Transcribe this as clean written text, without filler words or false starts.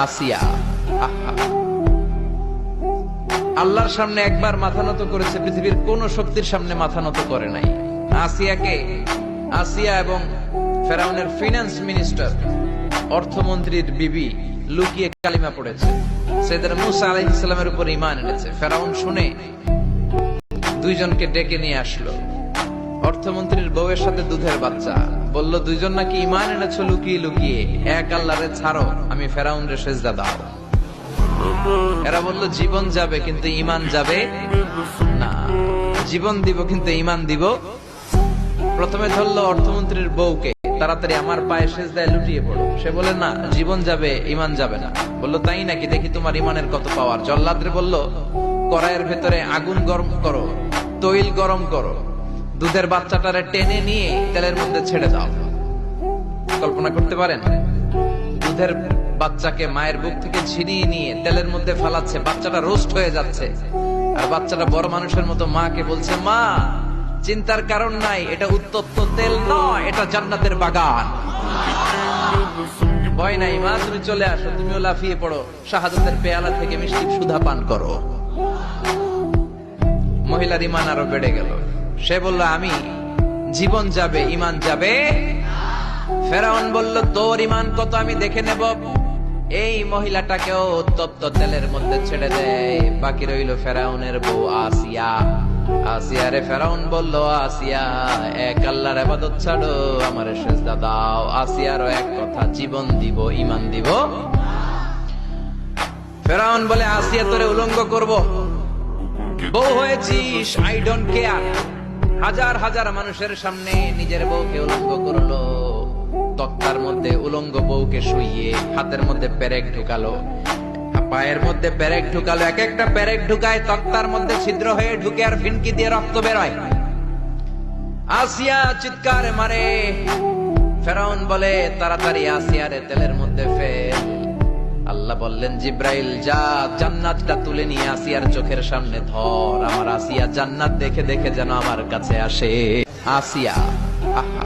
আসিয়া আল্লাহর সামনে একবার মাথা নত করেছে, পৃথিবীর কোন শক্তির সামনে মাথা নত করে নাই। আসিয়া এবং ফেরাউনের ফিনান্স মিনিস্টার, অর্থমন্ত্রীর বিবি লুকিয়ে কালিমা পড়েছে, সাইয়েদনা মুসা আলাইহিস সালামের উপর ঈমান এনেছে। ফেরাউন শুনে দুইজনকে ডেকে নিয়ে আসলো। অর্থমন্ত্রীর বউয়ের সাথে দুধের বাচ্চা, বলল দুইজন নাকি ঈমান এনেছো লুকিয়ে লুকিয়ে, এক আল্লাহরে ছাড়ো, আমি ফেরাউনরে সেজদা দাও। এরা বলল জীবন যাবে কিন্তু ঈমান যাবে না, জীবন দিব কিন্তু ঈমান দিব। প্রথমে ধরলো অর্থমন্ত্রীর বউকে, তাড়াতাড়ি আমার পায়ে সেজদায় লুটিয়ে পড়ো। সে বলে না, জীবন যাবে ঈমান যাবে না। বললো তাই নাকি, দেখি তোমার ঈমানের কত পাওয়ার। জল্লাদরে বলল কড়াইয়ের ভেতরে আগুন গরম করো, তৈল গরম করো, দুধের বাচ্চাটারে টেনে নিয়ে তেলের মধ্যে ছেড়ে দাও। কল্পনা করতে পারেন, দুধের বাচ্চাকে মায়ের বুক থেকে ছিনিয়ে নিয়ে তেলের মধ্যে ফালাচ্ছে, বাচ্চাটা রোস্ট হয়ে যাচ্ছে, আর বাচ্চাটা বড় মানুষের মতো মাকে বলছে, মা চিন্তার কারণ নাই, এটা উত্তপ্ত তেল নয়, এটা জান্নাতের বাগান। ভয় নাই মা, তুমি চলে আসো, তুমিও লাফিয়ে পড়ো, শাহাদাতের পেয়ালা থেকে মিষ্টি সুধা পান করো। মহিলার ঈমান আরো বেড়ে গেল। সে বলল আমি জীবন যাবে ঈমান যাবে। ফেরাউন বলল তোর ঈমান কত আমি দেখে নেব। এই মহিলাটাকেও উত্তপ্ত তেলের মধ্যে ছেড়ে দেয়। বাকি রইল ফেরাউনের বউ আসিয়া। আসিয়ারে ফেরাউন বলল, আসিয়া এক আল্লাহর ইবাদত ছাড়ো, আমারে সেজদা দাও। আসিয়ারও এক কথা, জীবন দিব ঈমান দিব। ফেরাউন বলে, আসিয়া তোরে উলঙ্গ করব, বউ হয়েছিস, আই ডোন্ট কেয়ার। হাজার হাজার মানুষের সামনে নিজের বউকে উলঙ্গ করলো। তক্তার মধ্যে উলঙ্গ বউকে শুইয়ে হাতের মধ্যে পেরেক ঢুকালো, পায়ের মধ্যে পেরেক ঢুকালো। এক একটা পেরেক ঢুকায় তক্তার মধ্যে ছিদ্র হয়ে ঢুকে আর ফিনকি দিয়ে রক্ত বেরোয়। আসিয়া চিৎকার মারে। ফেরাউন বলে তাড়াতাড়ি আসিয়ারে তেলের মধ্যে ফেল। আল্লাহ বললেন জিব্রাইল যা, জান্নাতটা তুলে নিয়ে আসিয়ার চোখের সামনে ধর, আমার আসিয়া জান্নাত দেখে দেখে যেন আমার কাছে আসে। আসিয়া